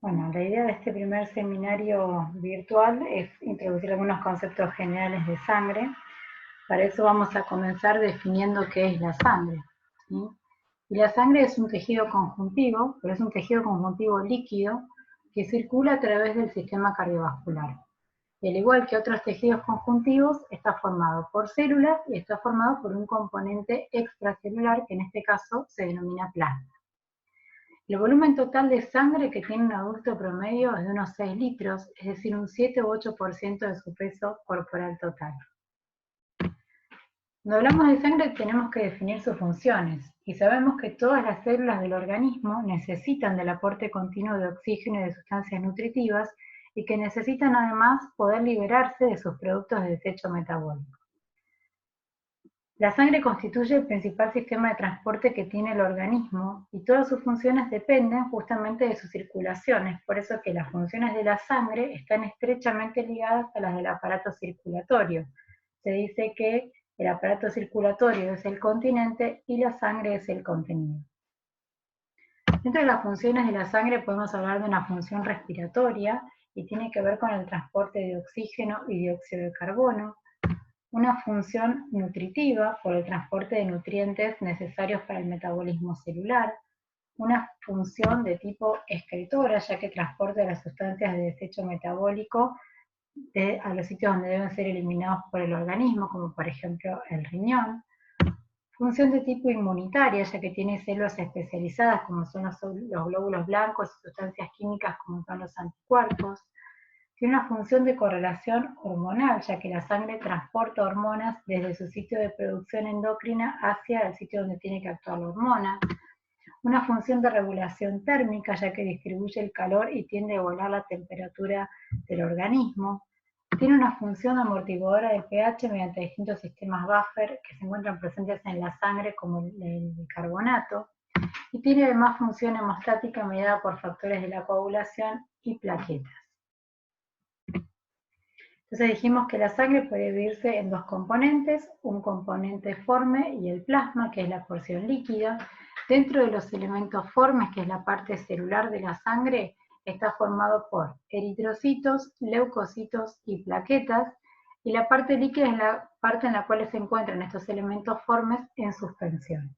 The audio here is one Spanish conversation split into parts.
Bueno, la idea de este primer seminario virtual es introducir algunos conceptos generales de sangre. Para eso vamos a comenzar definiendo qué es la sangre, ¿sí? Y la sangre es un tejido conjuntivo, pero es un tejido conjuntivo líquido que circula a través del sistema cardiovascular. Y al igual que otros tejidos conjuntivos, está formado por células y está formado por un componente extracelular que en este caso se denomina plasma. El volumen total de sangre que tiene un adulto promedio es de unos 6 litros, es decir, un 7 u 8% de su peso corporal total. Cuando hablamos de sangre tenemos que definir sus funciones, y sabemos que todas las células del organismo necesitan del aporte continuo de oxígeno y de sustancias nutritivas, y que necesitan además poder liberarse de sus productos de desecho metabólico. La sangre constituye el principal sistema de transporte que tiene el organismo y todas sus funciones dependen justamente de sus circulaciones, por eso que las funciones de la sangre están estrechamente ligadas a las del aparato circulatorio. Se dice que el aparato circulatorio es el continente y la sangre es el contenido. Dentro de las funciones de la sangre podemos hablar de una función respiratoria y tiene que ver con el transporte de oxígeno y dióxido de carbono, una función nutritiva por el transporte de nutrientes necesarios para el metabolismo celular, una función de tipo excretora, ya que transporta las sustancias de desecho metabólico a los sitios donde deben ser eliminados por el organismo, como por ejemplo el riñón, función de tipo inmunitaria, ya que tiene células especializadas como son los glóbulos blancos y sustancias químicas como son los anticuerpos, tiene una función de correlación hormonal, ya que la sangre transporta hormonas desde su sitio de producción endocrina hacia el sitio donde tiene que actuar la hormona. Una función de regulación térmica, ya que distribuye el calor y tiende a igualar la temperatura del organismo. Tiene una función amortiguadora del pH mediante distintos sistemas buffer que se encuentran presentes en la sangre, como el bicarbonato. Y tiene además función hemostática mediada por factores de la coagulación y plaquetas. Entonces dijimos que la sangre puede dividirse en dos componentes, un componente forme y el plasma, que es la porción líquida. Dentro de los elementos formes, que es la parte celular de la sangre, está formado por eritrocitos, leucocitos y plaquetas, y la parte líquida es la parte en la cual se encuentran estos elementos formes en suspensión.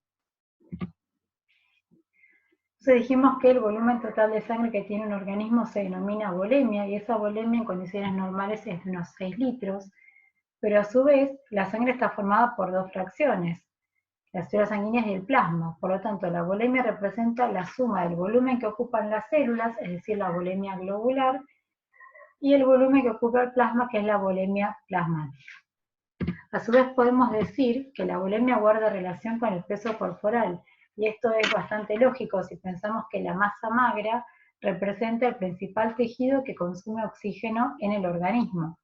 Entonces dijimos que el volumen total de sangre que tiene un organismo se denomina volemia, y esa volemia en condiciones normales es de unos 6 litros, pero a su vez la sangre está formada por dos fracciones, las células sanguíneas y el plasma. Por lo tanto, la volemia representa la suma del volumen que ocupan las células, es decir, la volemia globular, y el volumen que ocupa el plasma, que es la volemia plasmática. A su vez podemos decir que la volemia guarda relación con el peso corporal, y esto es bastante lógico si pensamos que la masa magra representa el principal tejido que consume oxígeno en el organismo.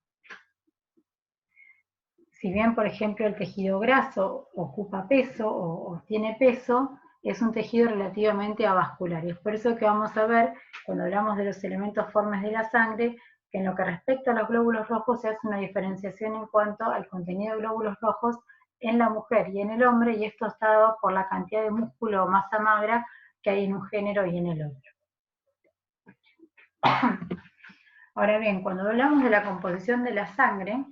Si bien, por ejemplo, el tejido graso ocupa peso o tiene peso, es un tejido relativamente avascular. Y es por eso que vamos a ver, cuando hablamos de los elementos formes de la sangre, que en lo que respecta a los glóbulos rojos se hace una diferenciación en cuanto al contenido de glóbulos rojos en la mujer y en el hombre, y esto está dado por la cantidad de músculo o masa magra que hay en un género y en el otro. Ahora bien, cuando hablamos de la composición de la sangre,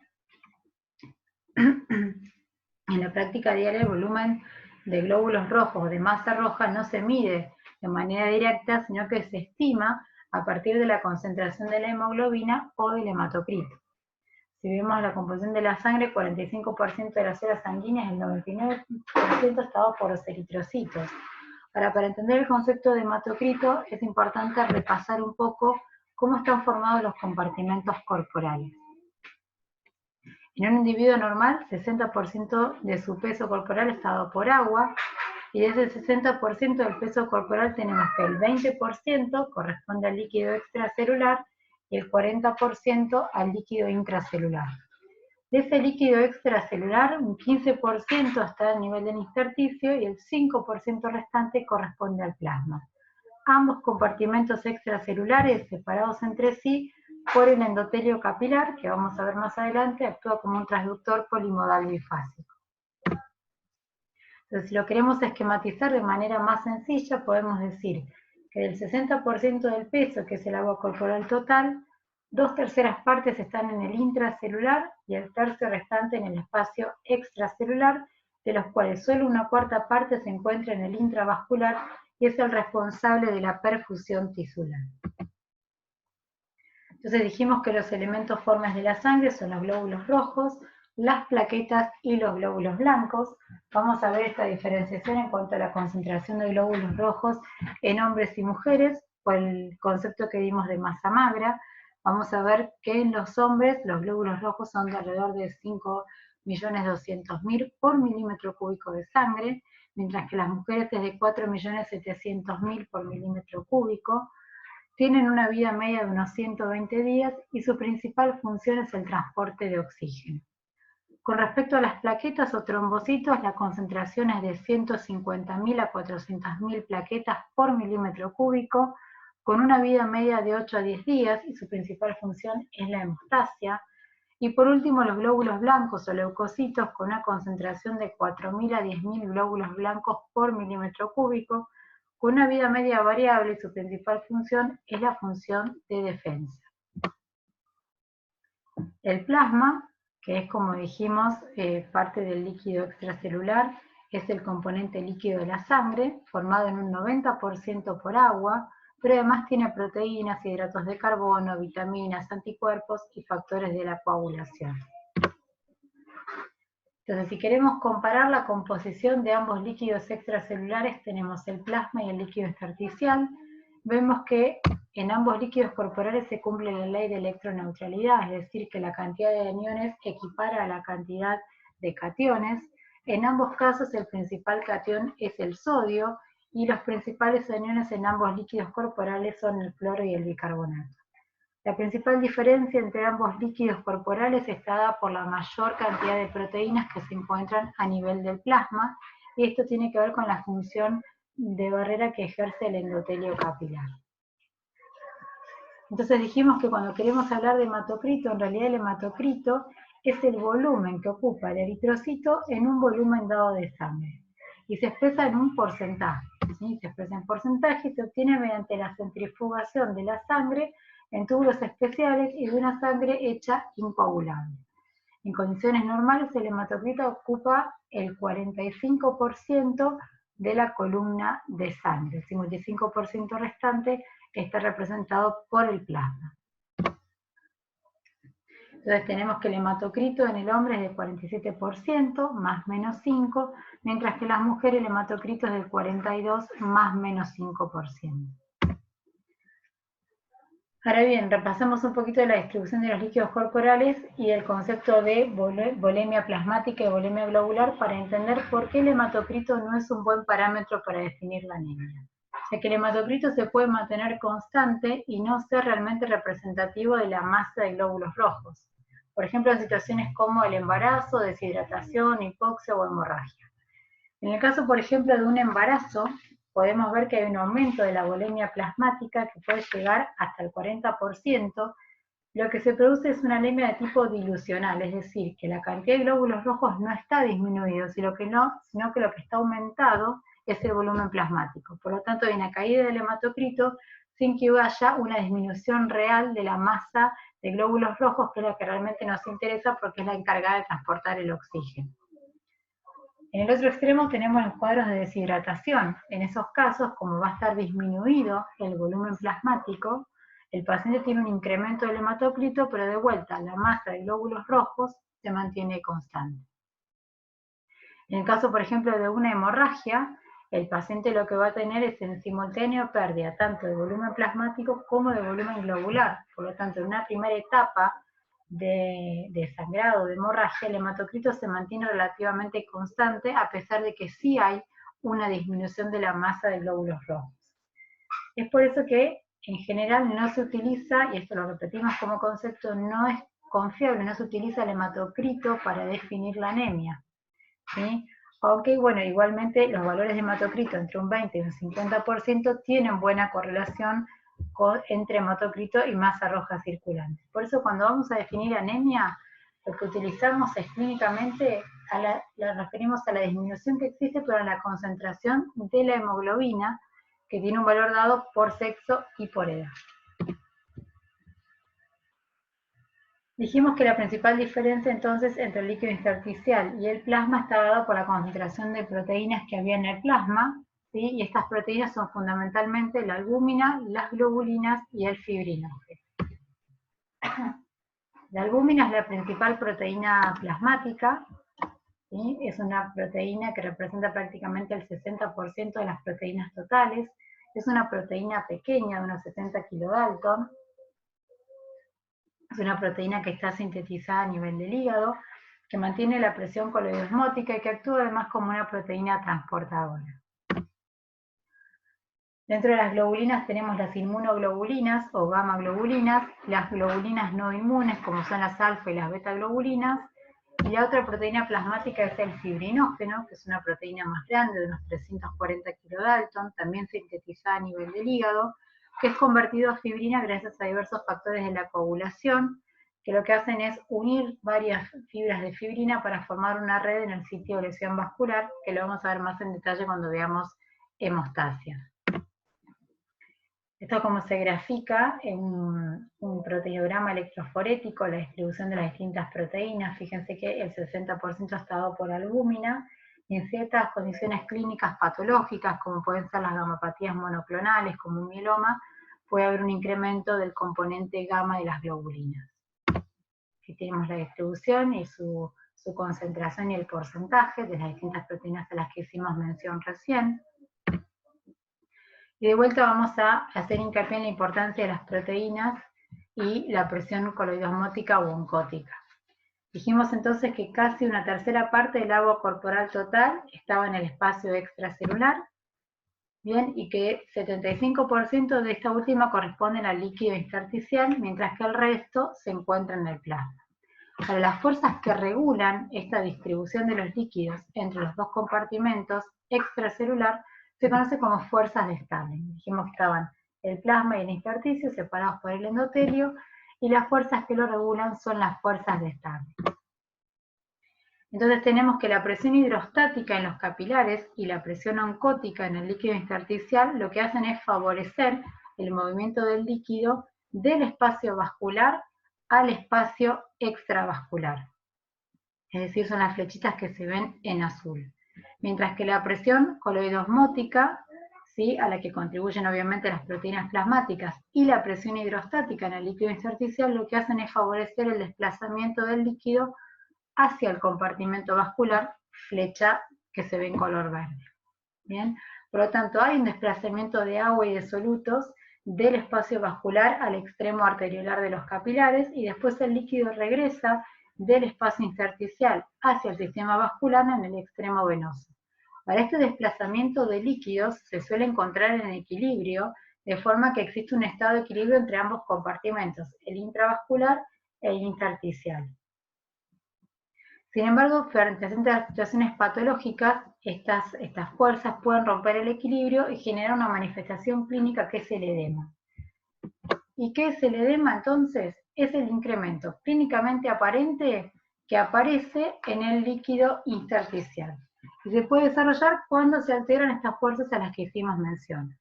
en la práctica diaria el volumen de glóbulos rojos o de masa roja no se mide de manera directa, sino que se estima a partir de la concentración de la hemoglobina o del hematocrito. Si vemos la composición de la sangre, 45% de las células sanguíneas y el 99% está dado por los eritrocitos. Ahora, para entender el concepto de hematocrito, es importante repasar un poco cómo están formados los compartimentos corporales. En un individuo normal, 60% de su peso corporal está dado por agua, y de ese 60% del peso corporal tenemos que el 20% corresponde al líquido extracelular y el 40% al líquido intracelular. De ese líquido extracelular, un 15% está a nivel del intersticio y el 5% restante corresponde al plasma. Ambos compartimentos extracelulares, separados entre sí por el endotelio capilar, que vamos a ver más adelante, actúa como un transductor polimodal bifásico. Entonces, si lo queremos esquematizar de manera más sencilla, podemos decir que del 60% del peso, que es el agua corporal total, 2/3 partes están en el intracelular y el tercio restante en el espacio extracelular, de los cuales solo 1/4 parte se encuentra en el intravascular y es el responsable de la perfusión tisular. Entonces dijimos que los elementos formes de la sangre son los glóbulos rojos, las plaquetas y los glóbulos blancos. Vamos a ver esta diferenciación en cuanto a la concentración de glóbulos rojos en hombres y mujeres, por el concepto que dimos de masa magra. Vamos a ver que en los hombres los glóbulos rojos son de alrededor de 5.200.000 por milímetro cúbico de sangre, mientras que las mujeres es de 4.700.000 por milímetro cúbico. Tienen una vida media de unos 120 días y su principal función es el transporte de oxígeno. Con respecto a las plaquetas o trombocitos, la concentración es de 150.000 a 400.000 plaquetas por milímetro cúbico, con una vida media de 8 a 10 días y su principal función es la hemostasia. Y por último, los glóbulos blancos o leucocitos, con una concentración de 4.000 a 10.000 glóbulos blancos por milímetro cúbico, con una vida media variable y su principal función es la función de defensa. El plasma, que es, como dijimos, parte del líquido extracelular, es el componente líquido de la sangre, formado en un 90% por agua, pero además tiene proteínas, hidratos de carbono, vitaminas, anticuerpos y factores de la coagulación. Entonces, si queremos comparar la composición de ambos líquidos extracelulares, tenemos el plasma y el líquido intersticial. Vemos que en ambos líquidos corporales se cumple la ley de electroneutralidad, es decir, que la cantidad de aniones equipara a la cantidad de cationes. En ambos casos el principal catión es el sodio y los principales aniones en ambos líquidos corporales son el cloro y el bicarbonato. La principal diferencia entre ambos líquidos corporales está dada por la mayor cantidad de proteínas que se encuentran a nivel del plasma, y esto tiene que ver con la función de barrera que ejerce el endotelio capilar. Entonces dijimos que cuando queremos hablar de hematocrito, en realidad el hematocrito es el volumen que ocupa el eritrocito en un volumen dado de sangre, y se expresa en un porcentaje, ¿sí? Se expresa en porcentaje y se obtiene mediante la centrifugación de la sangre en túbulos especiales y de una sangre hecha incoagulable. En condiciones normales el hematocrito ocupa el 45% de la columna de sangre, el 55% restante está representado por el plasma. Entonces tenemos que el hematocrito en el hombre es del 47%, más menos 5, mientras que en las mujeres el hematocrito es del 42, más menos 5%. Ahora bien, repasamos un poquito de la distribución de los líquidos corporales y el concepto de volemia plasmática y volemia globular para entender por qué el hematocrito no es un buen parámetro para definir la anemia. Ya que el hematocrito se puede mantener constante y no ser realmente representativo de la masa de glóbulos rojos. Por ejemplo, en situaciones como el embarazo, deshidratación, hipoxia o hemorragia. En el caso, por ejemplo, de un embarazo, podemos ver que hay un aumento de la volemia plasmática que puede llegar hasta el 40%, lo que se produce es una anemia de tipo dilucional, es decir, que la cantidad de glóbulos rojos no está disminuido, sino que lo que está aumentado es el volumen plasmático. Por lo tanto, hay una caída del hematocrito sin que haya una disminución real de la masa de glóbulos rojos, que es la que realmente nos interesa porque es la encargada de transportar el oxígeno. En el otro extremo tenemos los cuadros de deshidratación. En esos casos, como va a estar disminuido el volumen plasmático, el paciente tiene un incremento del hematocrito, pero de vuelta la masa de glóbulos rojos se mantiene constante. En el caso, por ejemplo, de una hemorragia, el paciente lo que va a tener es en simultáneo pérdida tanto de volumen plasmático como de volumen globular. Por lo tanto, en una primera etapa de sangrado, de hemorragia, el hematocrito se mantiene relativamente constante a pesar de que sí hay una disminución de la masa de glóbulos rojos. Es por eso que en general no se utiliza, y esto lo repetimos como concepto, no es confiable, no se utiliza el hematocrito para definir la anemia, ¿sí? Aunque, bueno, igualmente los valores de hematocrito entre un 20 y un 50% tienen buena correlación entre hematocrito y masa roja circulante. Por eso cuando vamos a definir anemia, lo que utilizamos es clínicamente, la referimos a la disminución que existe, pero a la concentración de la hemoglobina, que tiene un valor dado por sexo y por edad. Dijimos que la principal diferencia entonces entre el líquido intersticial y el plasma está dada por la concentración de proteínas que había en el plasma, ¿sí? Y estas proteínas son fundamentalmente la albúmina, las globulinas y el fibrinógeno. La albúmina es la principal proteína plasmática, ¿sí? Es una proteína que representa prácticamente el 60% de las proteínas totales. Es una proteína pequeña, de unos 70 kilodalton. Es una proteína que está sintetizada a nivel del hígado, que mantiene la presión coloidosmótica y que actúa además como una proteína transportadora. Dentro de las globulinas tenemos las inmunoglobulinas o gamma globulinas, las globulinas no inmunes como son las alfa y las beta globulinas, y la otra proteína plasmática es el fibrinógeno, que es una proteína más grande, de unos 340 kilodalton, también sintetizada a nivel del hígado, que es convertido a fibrina gracias a diversos factores de la coagulación, que lo que hacen es unir varias fibras de fibrina para formar una red en el sitio de lesión vascular, que lo vamos a ver más en detalle cuando veamos hemostasia. Esto como se grafica en un proteograma electroforético, la distribución de las distintas proteínas. Fíjense que el 60% está dado por albúmina, y en ciertas condiciones clínicas patológicas, como pueden ser las gamopatías monoclonales, como un mieloma, puede haber un incremento del componente gamma de las globulinas. Aquí tenemos la distribución y su concentración y el porcentaje de las distintas proteínas a las que hicimos mención recién. Y de vuelta vamos a hacer hincapié en la importancia de las proteínas y la presión coloidosmótica o oncótica. Dijimos entonces que casi una tercera parte del agua corporal total estaba en el espacio extracelular, bien, y que 75% de esta última corresponden al líquido intersticial, mientras que el resto se encuentra en el plasma. Para las fuerzas que regulan esta distribución de los líquidos entre los dos compartimentos extracelular se conoce como fuerzas de Stalin. Dijimos que estaban el plasma y el intersticio separados por el endotelio, y las fuerzas que lo regulan son las fuerzas de Stalin. Entonces tenemos que la presión hidrostática en los capilares y la presión oncótica en el líquido intersticial lo que hacen es favorecer el movimiento del líquido del espacio vascular al espacio extravascular. Es decir, son las flechitas que se ven en azul. Mientras que la presión coloidosmótica, ¿sí?, a la que contribuyen obviamente las proteínas plasmáticas, y la presión hidrostática en el líquido intersticial lo que hacen es favorecer el desplazamiento del líquido hacia el compartimento vascular, flecha que se ve en color verde. ¿Bien? Por lo tanto, hay un desplazamiento de agua y de solutos del espacio vascular al extremo arteriolar de los capilares, y después el líquido regresa del espacio intersticial hacia el sistema vascular en el extremo venoso. Para este desplazamiento de líquidos se suele encontrar en equilibrio, de forma que existe un estado de equilibrio entre ambos compartimentos, el intravascular e el intersticial. Sin embargo, frente a situaciones patológicas, estas fuerzas pueden romper el equilibrio y generar una manifestación clínica que es el edema. ¿Y qué es el edema entonces? Es el incremento clínicamente aparente que aparece en el líquido intersticial. Y se puede desarrollar cuando se alteran estas fuerzas a las que hicimos mención.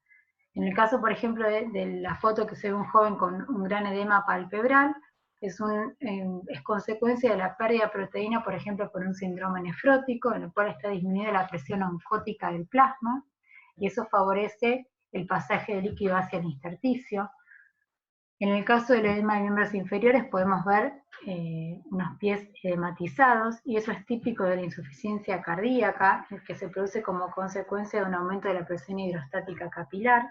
En el caso, por ejemplo, de la foto que se ve un joven con un gran edema palpebral, es consecuencia de la pérdida de proteína, por ejemplo, por un síndrome nefrótico, en el cual está disminuida la presión oncótica del plasma, y eso favorece el pasaje de líquido hacia el intersticio. En el caso del edema de miembros inferiores podemos ver unos pies edematizados, y eso es típico de la insuficiencia cardíaca, que se produce como consecuencia de un aumento de la presión hidrostática capilar.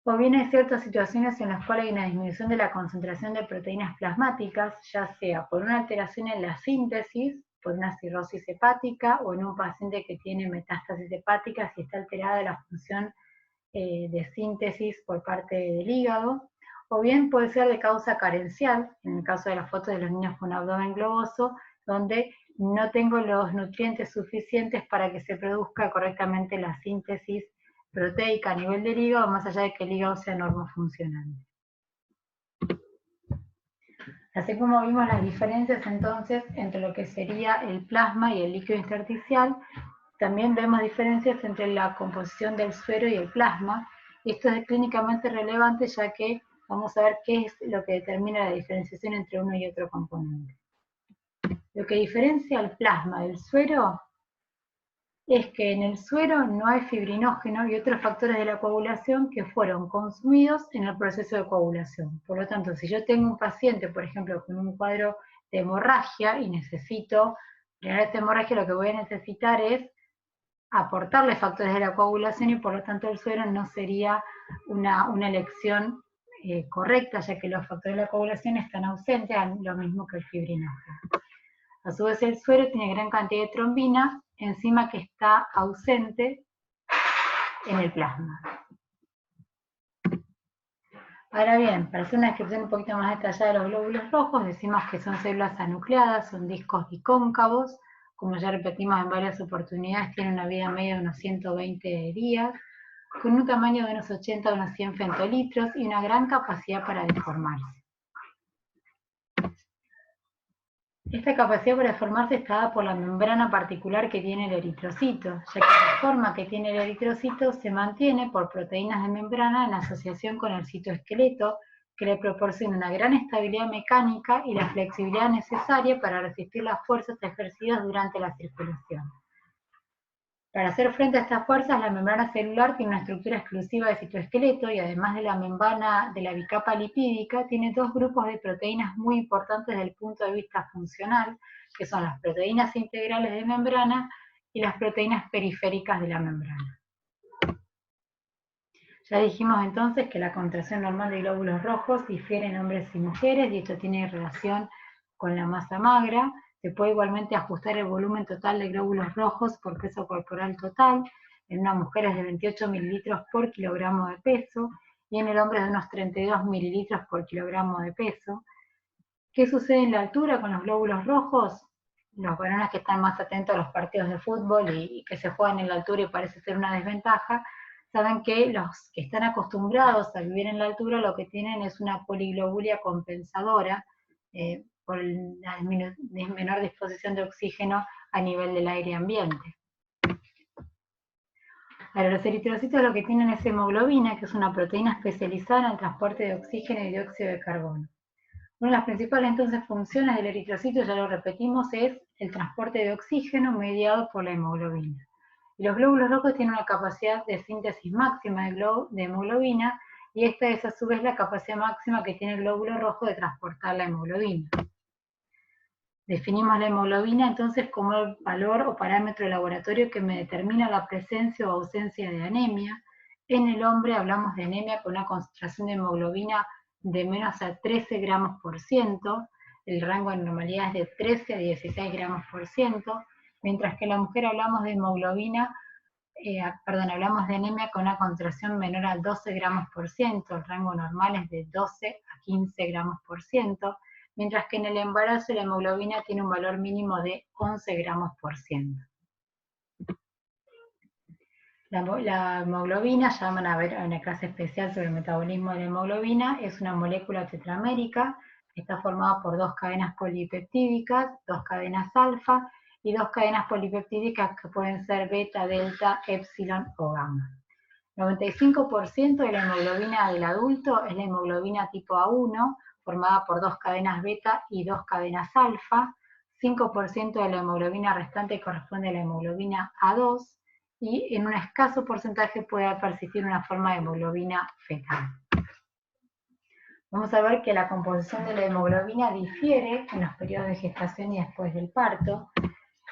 O bien hay ciertas situaciones en las cuales hay una disminución de la concentración de proteínas plasmáticas, ya sea por una alteración en la síntesis, por una cirrosis hepática, o en un paciente que tiene metástasis hepática si está alterada la función de síntesis por parte del hígado, o bien puede ser de causa carencial, en el caso de las fotos de los niños con abdomen globoso, donde no tengo los nutrientes suficientes para que se produzca correctamente la síntesis proteica a nivel del hígado, más allá de que el hígado sea normofuncionante. Así como vimos las diferencias entonces entre lo que sería el plasma y el líquido intersticial, también vemos diferencias entre la composición del suero y el plasma, y esto es clínicamente relevante ya que vamos a ver qué es lo que determina la diferenciación entre uno y otro componente. Lo que diferencia el plasma del suero es que en el suero no hay fibrinógeno y otros factores de la coagulación que fueron consumidos en el proceso de coagulación. Por lo tanto, si yo tengo un paciente, por ejemplo, con un cuadro de hemorragia y necesito frenar esta hemorragia, lo que voy a necesitar es aportarle factores de la coagulación y por lo tanto el suero no sería una elección correcta, ya que los factores de la coagulación están ausentes, lo mismo que el fibrinógeno. A su vez el suero tiene gran cantidad de trombina, enzima que está ausente en el plasma. Ahora bien, para hacer una descripción un poquito más detallada de los glóbulos rojos, decimos que son células anucleadas, son discos bicóncavos, como ya repetimos en varias oportunidades, tienen una vida media de unos 120 días, con un tamaño de unos 80 a unos 100 femtolitros y una gran capacidad para deformarse. Esta capacidad para deformarse está dada por la membrana particular que tiene el eritrocito, ya que la forma que tiene el eritrocito se mantiene por proteínas de membrana en asociación con el citoesqueleto, que le proporciona una gran estabilidad mecánica y la flexibilidad necesaria para resistir las fuerzas ejercidas durante la circulación. Para hacer frente a estas fuerzas, la membrana celular tiene una estructura exclusiva de citoesqueleto y además de la membrana de la bicapa lipídica, tiene dos grupos de proteínas muy importantes desde el punto de vista funcional, que son las proteínas integrales de membrana y las proteínas periféricas de la membrana. Ya dijimos entonces que la contracción normal de glóbulos rojos difiere en hombres y mujeres y esto tiene relación con la masa magra. Se puede igualmente ajustar el volumen total de glóbulos rojos por peso corporal total. En una mujer es de 28 mililitros por kilogramo de peso y en el hombre es de unos 32 mililitros por kilogramo de peso. ¿Qué sucede en la altura con los glóbulos rojos? Los varones que están más atentos a los partidos de fútbol y que se juegan en la altura y parece ser una desventaja, saben que los que están acostumbrados a vivir en la altura lo que tienen es una poliglobulia compensadora por la menor disposición de oxígeno a nivel del aire ambiente. Ahora, los eritrocitos lo que tienen es hemoglobina, que es una proteína especializada en el transporte de oxígeno y dióxido de carbono. Una de las principales entonces funciones del eritrocito, ya lo repetimos, es el transporte de oxígeno mediado por la hemoglobina. Y los glóbulos rojos tienen una capacidad de síntesis máxima de hemoglobina y esta es a su vez la capacidad máxima que tiene el glóbulo rojo de transportar la hemoglobina. Definimos la hemoglobina entonces como el valor o parámetro de laboratorio que me determina la presencia o ausencia de anemia. En el hombre hablamos de anemia con una concentración de hemoglobina de menos a 13 gramos por ciento, el rango de normalidad es de 13 a 16 gramos por ciento, mientras que en la mujer hablamos de hemoglobina, hablamos de anemia con una concentración menor a 12 gramos por ciento, el rango normal es de 12 a 15 gramos por ciento, mientras que en el embarazo la hemoglobina tiene un valor mínimo de 11 gramos por ciento. La hemoglobina, ya van a ver en una clase especial sobre el metabolismo de la hemoglobina, es una molécula tetramérica, está formada por dos cadenas polipeptídicas, dos cadenas alfa y dos cadenas polipeptídicas que pueden ser beta, delta, epsilon o gamma. El 95% de la hemoglobina del adulto es la hemoglobina tipo A1, formada por dos cadenas beta y dos cadenas alfa, 5% de la hemoglobina restante corresponde a la hemoglobina A2, y en un escaso porcentaje puede persistir una forma de hemoglobina fetal. Vamos a ver que la composición de la hemoglobina difiere en los periodos de gestación y después del parto.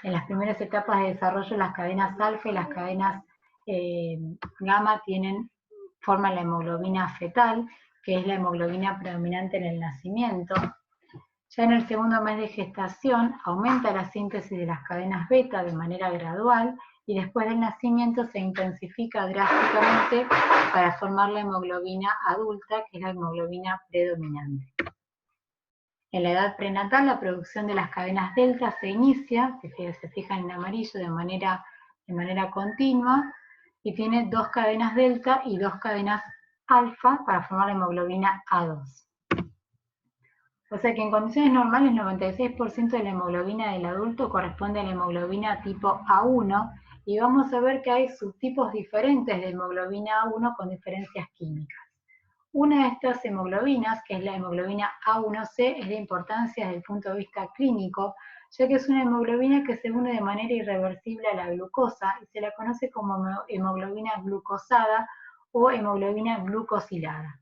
En las primeras etapas de desarrollo, las cadenas alfa y las cadenas gamma forman la hemoglobina fetal, que es la hemoglobina predominante en el nacimiento. Ya en el segundo mes de gestación aumenta la síntesis de las cadenas beta de manera gradual y después del nacimiento se intensifica drásticamente para formar la hemoglobina adulta, que es la hemoglobina predominante. En la edad prenatal la producción de las cadenas delta se inicia, se fijan en amarillo, de manera continua, y tiene dos cadenas delta y dos cadenas alfa para formar la hemoglobina A2. O sea que en condiciones normales el 96% de la hemoglobina del adulto corresponde a la hemoglobina tipo A1 y vamos a ver que hay subtipos diferentes de hemoglobina A1 con diferencias químicas. Una de estas hemoglobinas, que es la hemoglobina A1C, es de importancia desde el punto de vista clínico, ya que es una hemoglobina que se une de manera irreversible a la glucosa y se la conoce como hemoglobina glucosada o hemoglobina glucosilada.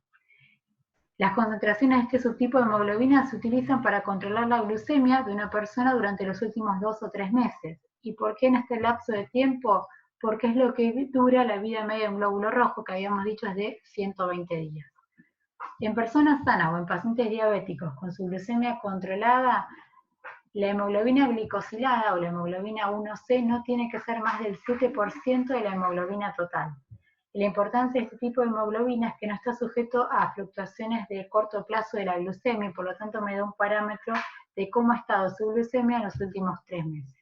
Las concentraciones de este subtipo de hemoglobina se utilizan para controlar la glucemia de una persona durante los últimos 2 o 3 meses. ¿Y por qué en este lapso de tiempo? Porque es lo que dura la vida media de un glóbulo rojo, que habíamos dicho es de 120 días. En personas sanas o en pacientes diabéticos con su glucemia controlada, la hemoglobina glicosilada o la hemoglobina 1C no tiene que ser más del 7% de la hemoglobina total. La importancia de este tipo de hemoglobina es que no está sujeto a fluctuaciones de corto plazo de la glucemia y por lo tanto me da un parámetro de cómo ha estado su glucemia en los últimos 3 meses.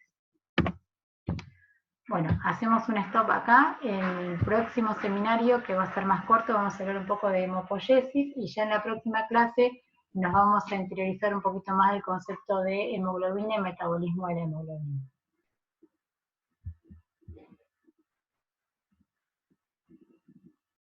Bueno, hacemos un stop acá. En el próximo seminario, que va a ser más corto, vamos a hablar un poco de hemopoiesis y ya en la próxima clase nos vamos a interiorizar un poquito más del concepto de hemoglobina y metabolismo de la hemoglobina.